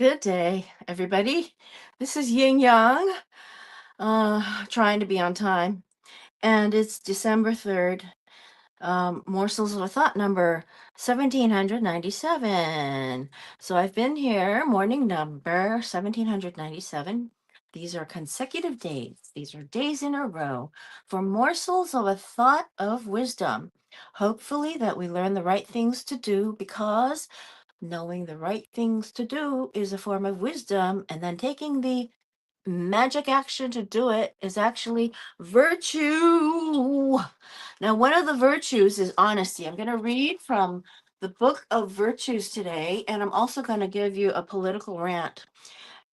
Good day, everybody. This is Yin Yang, trying to be on time. And it's December 3rd. Morsels of a Thought number 1797. So I've been here, morning number 1797. These are consecutive days. These are days in a row for morsels of a thought of wisdom. Hopefully, that we learn the right things to do because knowing the right things to do is a form of wisdom, and then taking the magic action to do it is actually virtue. Now, one of the virtues is honesty. I'm going to read from the book of virtues today, and I'm also going to give you a political rant.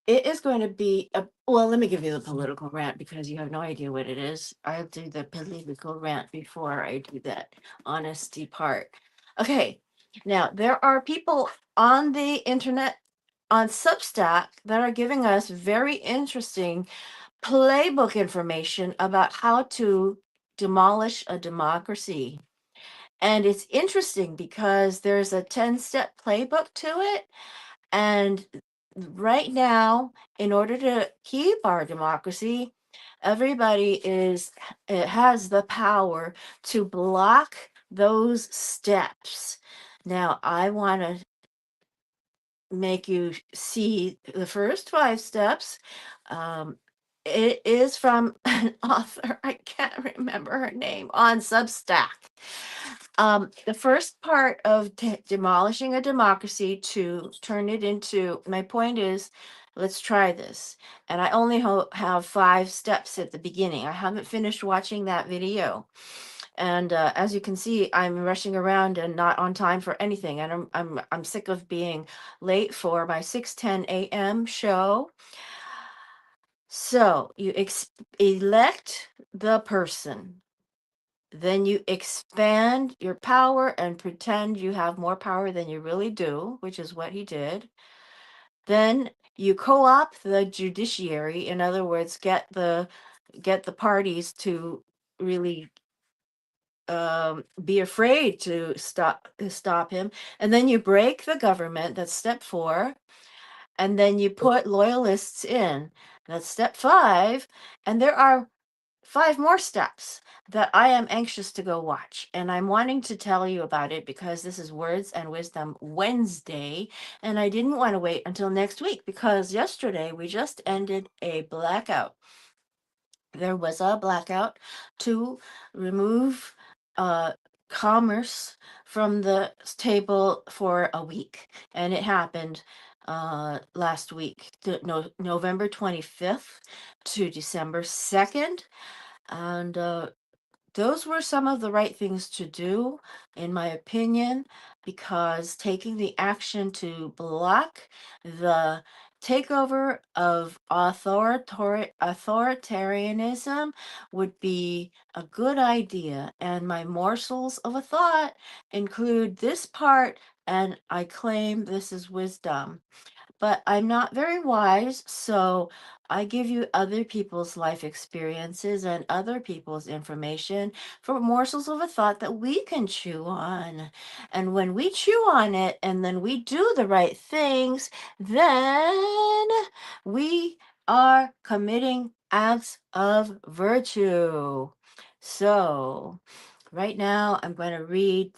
It is going to be well, let me give you the political rant because you have no idea what it is. I'll do the political rant before I do that honesty part. Okay, now there are people on the internet on Substack that are giving us very interesting playbook information about how to demolish a democracy. And it's interesting because there's a 10-step playbook to it. And right now, in order to keep our democracy, everybody it has the power to block those steps. Now, I want to make you see the first 5 steps. It is from an author, I can't remember her name, on Substack. The first part of demolishing a democracy to turn it into, my point is, let's try this. And I only have 5 steps at the beginning. I haven't finished watching that video. And as you can see, I'm rushing around and not on time for anything. And I'm sick of being late for my 6:10 a.m. show. So you elect the person. Then you expand your power and pretend you have more power than you really do, which is what he did. Then you co-opt the judiciary. In other words, get the parties to really be afraid to stop him. And then you break the government. That's step 4. And then you put loyalists in. That's step 5. And there are 5 more steps that I am anxious to go watch. And I'm wanting to tell you about it because this is Words and Wisdom Wednesday. And I didn't want to wait until next week because yesterday we just ended a blackout. There was a blackout to remove commerce from the table for a week. And it happened last week, November 25th to December 2nd. And those were some of the right things to do, in my opinion, because taking the action to block the takeover of authoritarianism would be a good idea. And my morsels of a thought include this part, and I claim this is wisdom. But I'm not very wise, so I give you other people's life experiences and other people's information for morsels of a thought that we can chew on. And when we chew on it and then we do the right things, then we are committing acts of virtue. So, right now I'm going to read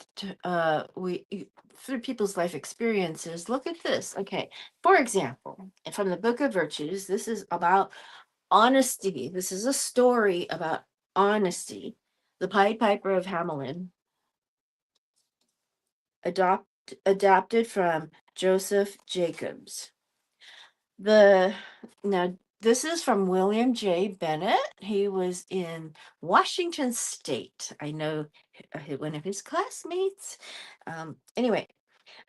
through people's life experiences. Look at this. Okay. For example, from the Book of Virtues, this is about honesty. This is a story about honesty. The Pied Piper of Hamelin, adapted from Joseph Jacobs. Now this is from William J. Bennett. He was in Washington State. I know one of his classmates. Anyway,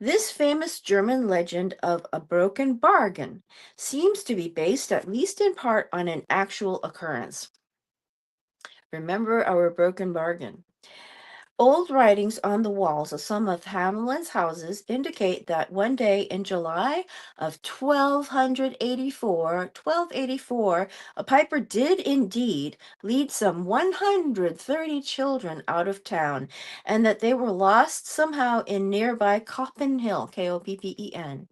this famous German legend of a broken bargain seems to be based, at least in part, on an actual occurrence. Remember our broken bargain. Old writings on the walls of some of Hamelin's houses indicate that one day in July of 1284, a piper did indeed lead some 130 children out of town, and that they were lost somehow in nearby Coppen Hill, Koppen.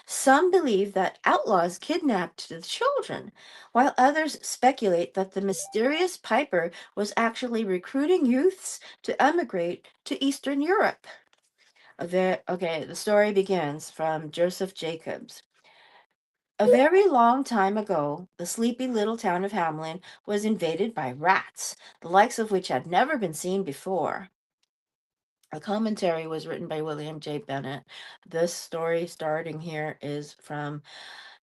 Some believe that outlaws kidnapped the children, while others speculate that the mysterious piper was actually recruiting youths to emigrate to Eastern Europe. The story begins from Joseph Jacobs. A very long time ago, the sleepy little town of Hamelin was invaded by rats, the likes of which had never been seen before. A commentary was written by William J. Bennett. This story starting here is from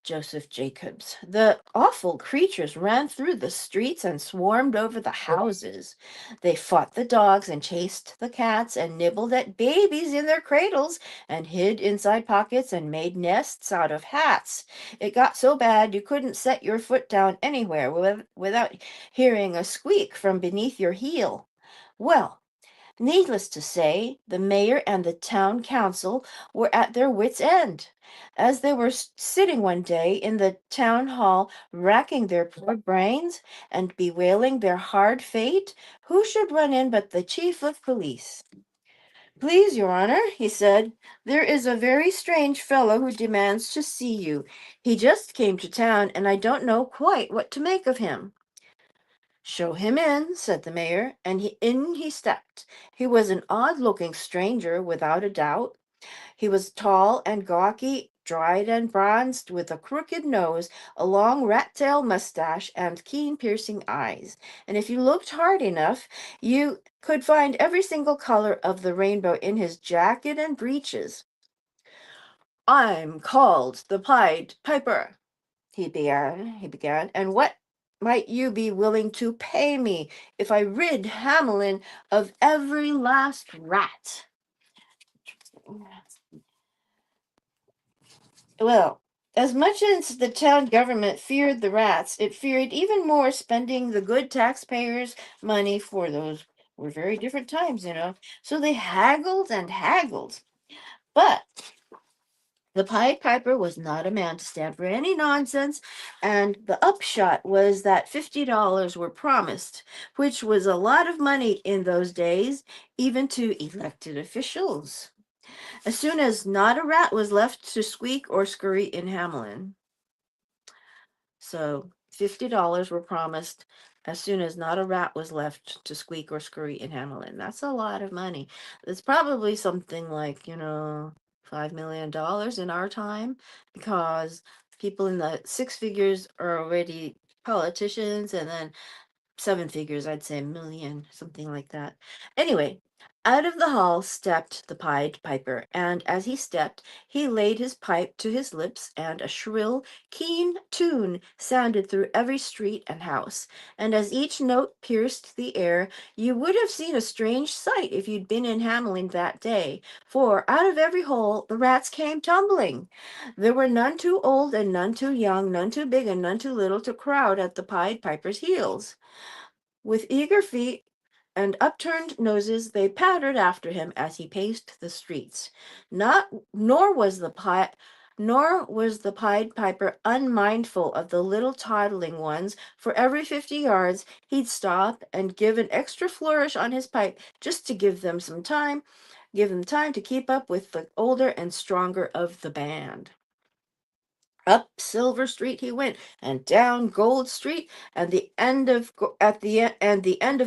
Joseph Jacobs. The awful creatures ran through the streets and swarmed over the houses. They fought the dogs and chased the cats and nibbled at babies in their cradles and hid inside pockets and made nests out of hats. It got so bad you couldn't set your foot down anywhere without hearing a squeak from beneath your heel. Well, needless to say, the mayor and the town council were at their wits' end. As they were sitting one day in the town hall, racking their poor brains and bewailing their hard fate, who should run in but the chief of police? Please, your honor, he said, there is a very strange fellow who demands to see you. He just came to town, and I don't know quite what to make of him. Show him in, said the mayor, and in he stepped. He was an odd-looking stranger, without a doubt. He was tall and gawky, dried and bronzed, with a crooked nose, a long rat-tail mustache, and keen, piercing eyes. And if you looked hard enough, you could find every single color of the rainbow in his jacket and breeches. I'm called the Pied Piper, he began, and what might you be willing to pay me if I rid Hamelin of every last rat? Well, as much as the town government feared the rats, it feared even more spending the good taxpayers' money, for those were very different times. So they haggled and haggled. But the Pied Piper was not a man to stand for any nonsense, and the upshot was that $50 were promised, which was a lot of money in those days, even to elected officials. As soon as not a rat was left to squeak or scurry in Hamelin. So $50 were promised as soon as not a rat was left to squeak or scurry in Hamelin. That's a lot of money. It's probably something like, $5 million in our time, because people in the six figures are already politicians, and then seven figures, I'd say million, something like that. Anyway, out of the hall stepped the Pied Piper, and as he stepped, he laid his pipe to his lips, and a shrill, keen tune sounded through every street and house. And as each note pierced the air, you would have seen a strange sight if you'd been in Hamelin that day, for out of every hole the rats came tumbling. There were none too old and none too young, none too big and none too little to crowd at the Pied Piper's heels. With eager feet and upturned noses, they pattered after him as he paced the streets. Not nor was the Pied Piper unmindful of the little toddling ones. For every 50 yards, he'd stop and give an extra flourish on his pipe, just to give them time to keep up with the older and stronger of the band. Up Silver Street he went, and down Gold Street, and the end of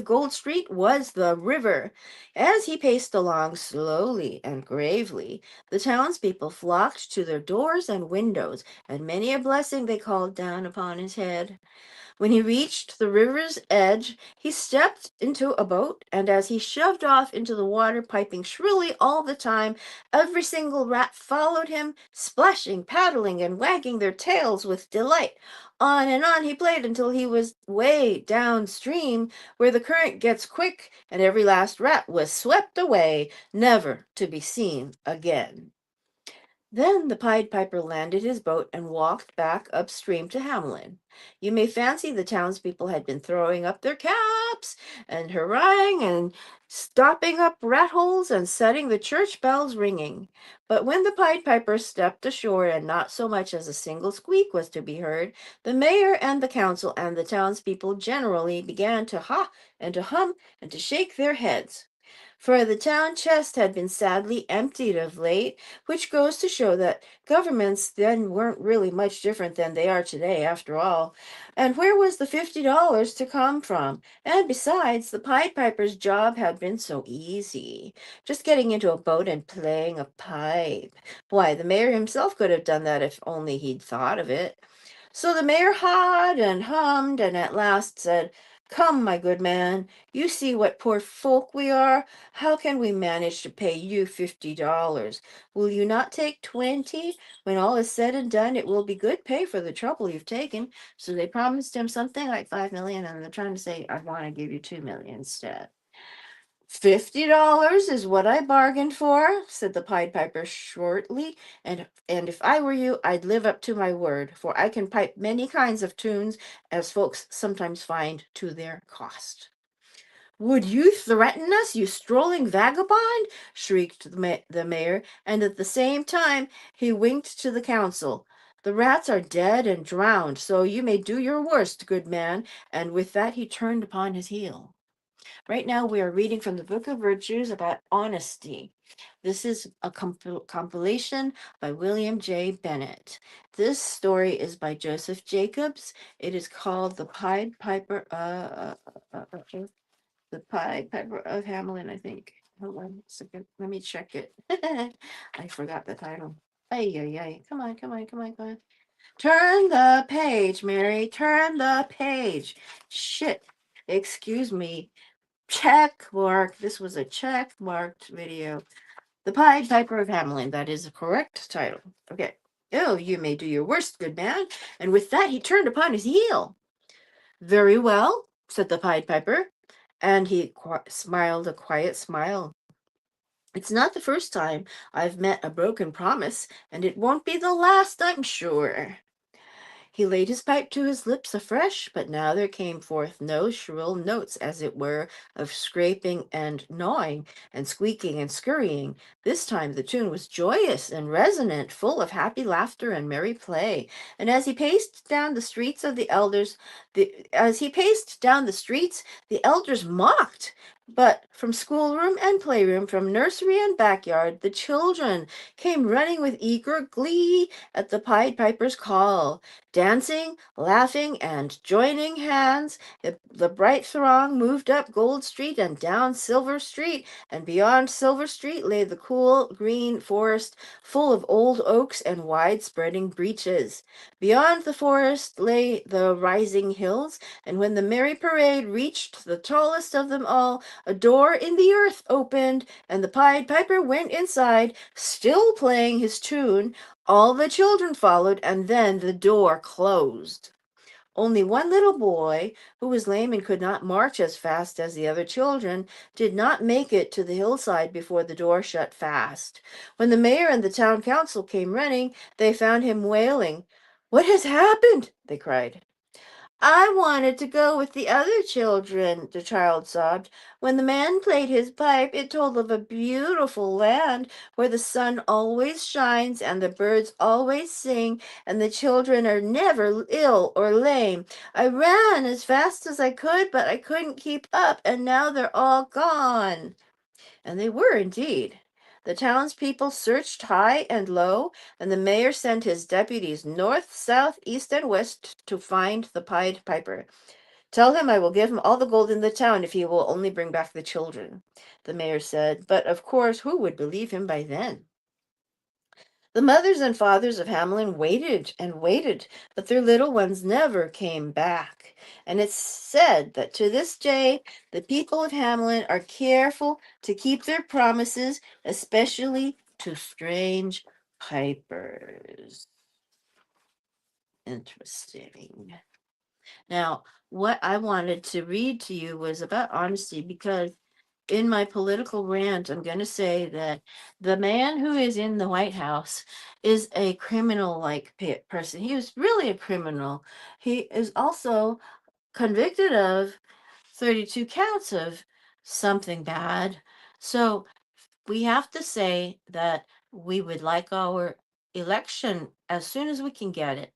Gold Street was the river. As he paced along slowly and gravely, the townspeople flocked to their doors and windows, and many a blessing they called down upon his head. When he reached the river's edge, he stepped into a boat, and as he shoved off into the water, piping shrilly all the time, every single rat followed him, splashing, paddling, and wagging their tails with delight. On and on he played until he was way downstream, where the current gets quick, and every last rat was swept away, never to be seen again. Then the Pied Piper landed his boat and walked back upstream to Hamelin. You may fancy the townspeople had been throwing up their caps lamps and hurrahing and stopping up rat holes and setting the church bells ringing. But when the Pied Piper stepped ashore and not so much as a single squeak was to be heard, the mayor and the council and the townspeople generally began to ha and to hum and to shake their heads. For the town chest had been sadly emptied of late, which goes to show that governments then weren't really much different than they are today, after all. And where was the $50 to come from? And besides, the Pied Piper's job had been so easy. Just getting into a boat and playing a pipe. Why, the mayor himself could have done that if only he'd thought of it. So the mayor hawed and hummed and at last said, "Come, my good man, you see what poor folk we are. How can we manage to pay you $50? Will you not take 20? When all is said and done, it will be good pay for the trouble you've taken." So they promised him something like 5 million, and they're trying to say, "I want to give you 2 million instead." $50 is what I bargained for, said the Pied Piper shortly, and if I were you, I'd live up to my word, for I can pipe many kinds of tunes, as folks sometimes find to their cost. "Would you threaten us, you strolling vagabond?" shrieked the mayor, and at the same time he winked to the council. "The rats are dead and drowned, so you may do your worst, good man," and with that he turned upon his heel. Right now, we are reading from the Book of Virtues about honesty. This is a compilation by William J. Bennett. This story is by Joseph Jacobs. It is called The Pied Piper of Hamelin, I think. Hold on a second. Let me check it. I forgot the title. Ay, ay, ay. Come on, come on, come on, come on. Turn the page, Mary. Turn the page. Shit. Excuse me. Check mark. This was a check marked video. The Pied Piper of Hamelin. That is the correct title. Okay. "Oh, you may do your worst, good man." And with that, he turned upon his heel. "Very well," said the Pied Piper, and he smiled a quiet smile. "It's not the first time I've met a broken promise, and it won't be the last, I'm sure." He laid his pipe to his lips afresh, but now there came forth no shrill notes, as it were, of scraping and gnawing, and squeaking and scurrying. This time the tune was joyous and resonant, full of happy laughter and merry play. And as he paced down the streets of the elders, the elders mocked. But from schoolroom and playroom, from nursery and backyard, the children came running with eager glee at the Pied Piper's call. Dancing, laughing, and joining hands, the bright throng moved up Gold Street and down Silver Street, and beyond Silver Street lay the cool green forest, full of old oaks and wide-spreading beeches. Beyond the forest lay the rising hills, and when the merry parade reached the tallest of them all, a door in the earth opened, and the Pied Piper went inside, still playing his tune. All the children followed, and then the door closed. Only one little boy, who was lame and could not march as fast as the other children, did not make it to the hillside before the door shut fast. When the mayor and the town council came running, they found him wailing. "What has happened?" they cried. "I wanted to go with the other children," the child sobbed. "When the man played his pipe, it told of a beautiful land where the sun always shines and the birds always sing and the children are never ill or lame. I ran as fast as I could, but I couldn't keep up, and now they're all gone." And they were indeed. The townspeople searched high and low, and the mayor sent his deputies north, south, east, and west to find the Pied Piper. "Tell him I will give him all the gold in the town if he will only bring back the children," the mayor said. But of course, who would believe him by then? The mothers and fathers of Hamelin waited and waited, but their little ones never came back. And it's said that to this day, the people of Hamelin are careful to keep their promises, especially to strange pipers. Interesting. Now, what I wanted to read to you was about honesty because in my political rant, I'm going to say that the man who is in the White House is a criminal like person. He was really a criminal. He is also convicted of 32 counts of something bad. So we have to say that we would like our election as soon as we can get it.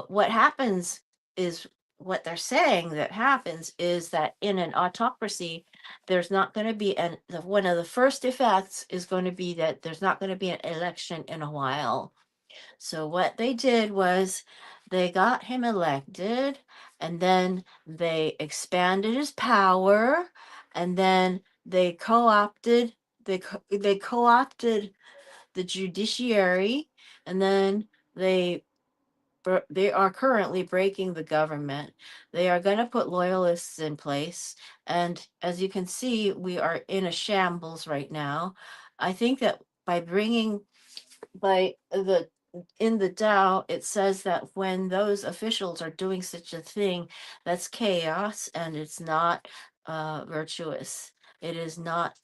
What happens is what they're saying that happens is that in an autocracy, there's not going to be one of the first effects is going to be that there's not going to be an election in a while. So what they did was they got him elected, and then they expanded his power, and then they co-opted the judiciary, and then they they are currently breaking the government. They are going to put loyalists in place, and as you can see, we are in a shambles right now. I think that by bringing by the in the Tao, it says that when those officials are doing such a thing, that's chaos and it's not virtuous. It is not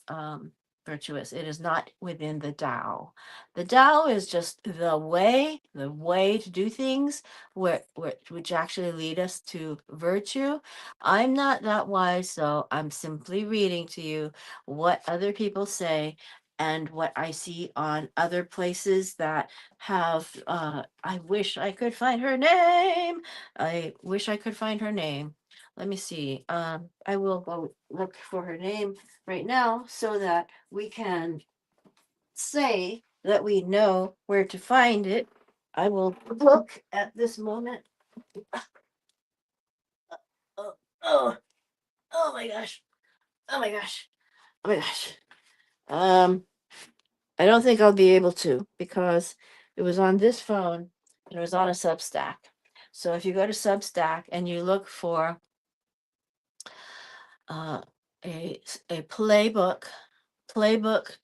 virtuous. It is not within the Tao. The Tao is just the way to do things, which actually lead us to virtue. I'm not that wise, so I'm simply reading to you what other people say and what I see on other places that have I wish I could find her name. I wish I could find her name. Let me see. I will go look for her name right now so that we can say that we know where to find it. I will look at this moment. Oh, oh, oh my gosh. Oh my gosh. Oh my gosh. Um, I don't think I'll be able to because it was on this phone and it was on a Substack. So if you go to Substack and you look for uh, a playbook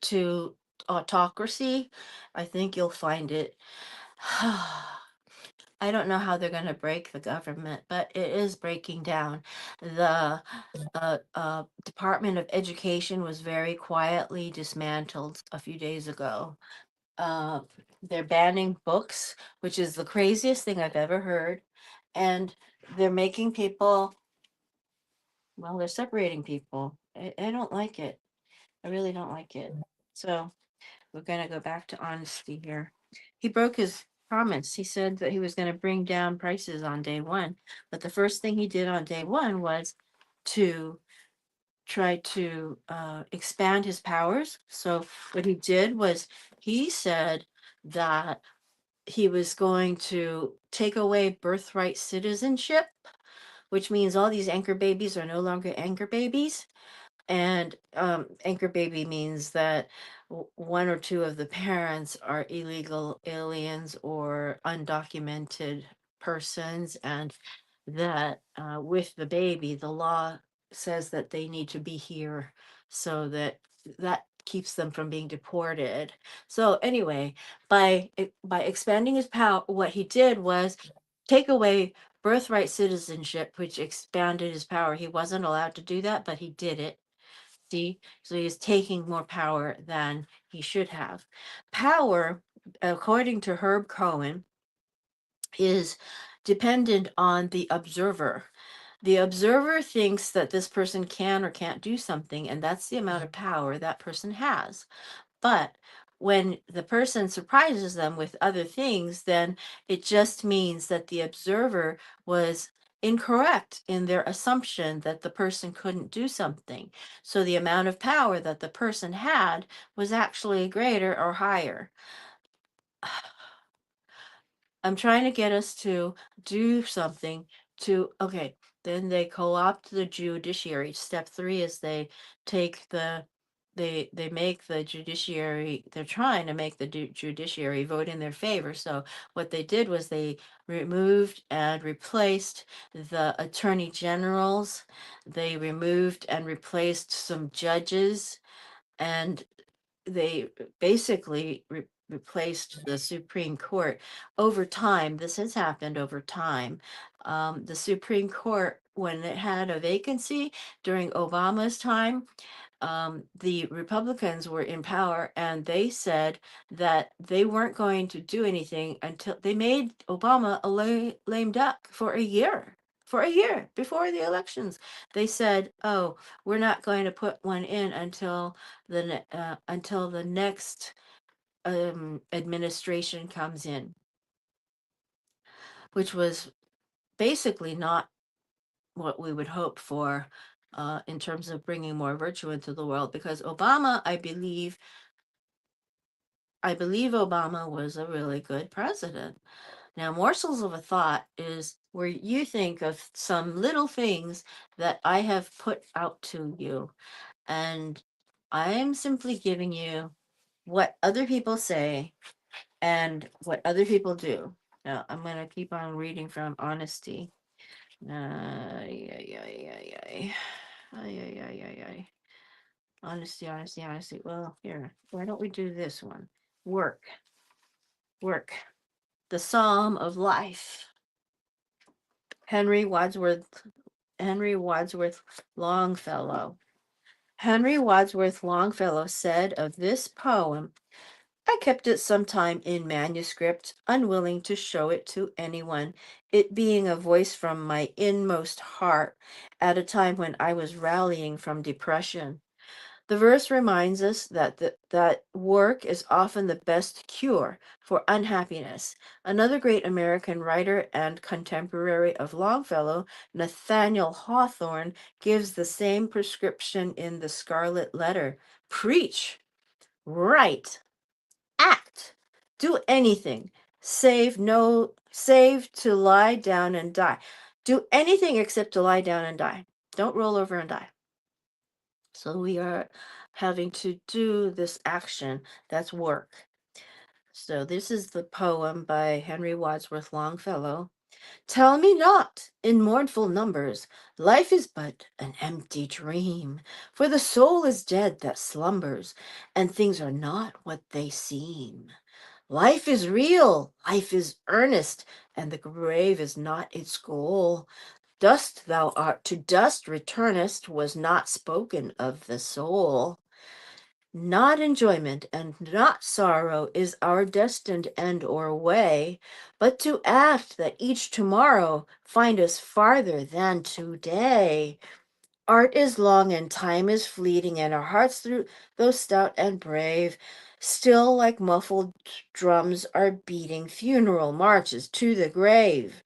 to autocracy, I think you'll find it. I don't know how they're going to break the government, but it is breaking down. The Department of Education was very quietly dismantled a few days ago. uh, they're banning books, which is the craziest thing I've ever heard. And they're making people, well, they're separating people. I don't like it. I really don't like it. So we're going to go back to honesty here. He broke his promise. He said that he was going to bring down prices on day one. But the first thing he did on day one was to try to expand his powers. So what he did was he said that he was going to take away birthright citizenship, which means all these anchor babies are no longer anchor babies. And anchor baby means that one or two of the parents are illegal aliens or undocumented persons, and that with the baby, the law says that they need to be here so that that keeps them from being deported. So anyway, by expanding his power, what he did was take away birthright citizenship, which expanded his power. He wasn't allowed to do that, but he did it. See, so he's taking more power than he should have. Power, according to Herb Cohen, is dependent on the observer. The observer thinks that this person can or can't do something, and that's the amount of power that person has. But when the person surprises them with other things, then it just means that the observer was incorrect in their assumption that the person couldn't do something. So the amount of power that the person had was actually greater or higher. I'm trying to get us to do something to, okay, then they co-opt the judiciary. Step three is they take the, they make the judiciary, they're trying to make the judiciary vote in their favor. So what they did was they removed and replaced the attorney generals. They removed and replaced some judges, and they basically replaced the Supreme Court. Over time, this has happened over time. The Supreme Court, when it had a vacancy during Obama's time, the Republicans were in power, and they said that they weren't going to do anything until they made Obama a lame duck for a year. for a year before the elections. They said, "Oh, we're not going to put one in until the next administration comes in," which was basically not what we would hope for in terms of bringing more virtue into the world. Because Obama, I believe Obama was a really good president. Now, morsels of a thought is where you think of some little things that I have put out to you, and I'm simply giving you what other people say and what other people do. Now, I'm going to keep on reading from Honesty. Ay, ay, ay, ay, ay. Ay, ay, ay, ay, ay. Honesty, honesty, honesty. Well, here, why don't we do this one? Work, work. The Psalm of Life. Henry Wadsworth, Henry Wadsworth Longfellow. Henry Wadsworth Longfellow said of this poem, "I kept it some time in manuscript, unwilling to show it to anyone, it being a voice from my inmost heart at a time when I was rallying from depression." The verse reminds us that work is often the best cure for unhappiness. Another great American writer and contemporary of Longfellow, Nathaniel Hawthorne, gives the same prescription in The Scarlet Letter. Preach, write, act, do anything, save to lie down and die. Do anything except to lie down and die. Don't roll over and die. So we are having to do this action. That's work. So this is the poem by Henry Wadsworth Longfellow. "Tell me not, in mournful numbers, life is but an empty dream, for the soul is dead that slumbers, and things are not what they seem. Life is real, life is earnest, and the grave is not its goal. Dust thou art, to dust returnest, was not spoken of the soul. Not enjoyment and not sorrow is our destined end or way, but to act that each tomorrow find us farther than today. Art is long and time is fleeting, and our hearts, through though stout and brave, still like muffled drums are beating funeral marches to the grave.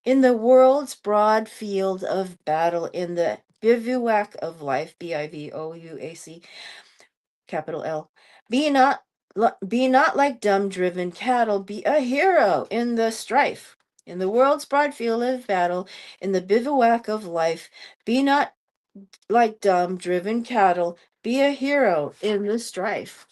In the world's broad field of battle, in the bivouac of life, BIVOUAC, capital L, be not be not like dumb driven cattle, be a hero in the strife. In the world's broad field of battle, in the bivouac of life, be not like dumb driven cattle, be a hero in the strife.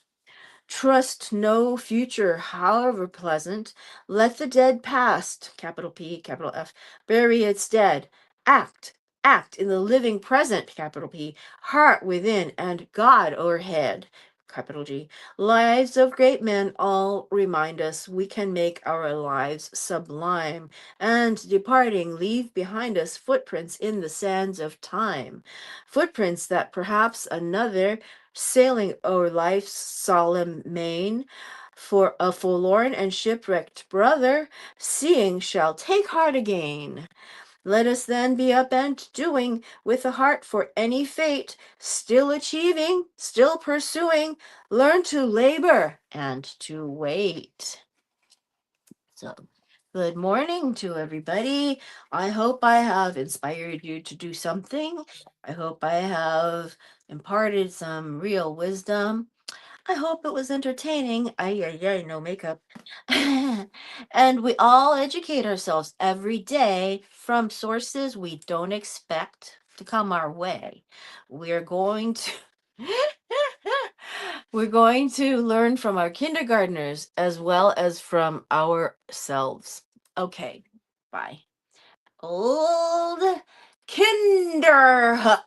Trust no future, however pleasant. Let the dead past, capital P, capital F, bury its dead. Act, act in the living present, capital P, heart within and God o'erhead, capital G. Lives of great men all remind us we can make our lives sublime, and departing leave behind us footprints in the sands of time. Footprints that perhaps another, sailing o'er life's solemn main, for a forlorn and shipwrecked brother, seeing shall take heart again. Let us then be up and doing, with a heart for any fate, still achieving, still pursuing, learn to labor and to wait." So, good morning to everybody. I hope I have inspired you to do something. I hope I have imparted some real wisdom. I hope it was entertaining. Ay, ay, ay, no makeup. And we all educate ourselves every day from sources we don't expect to come our way. We're going to we're going to learn from our kindergartners as well as from ourselves. Okay, bye. Old kinder.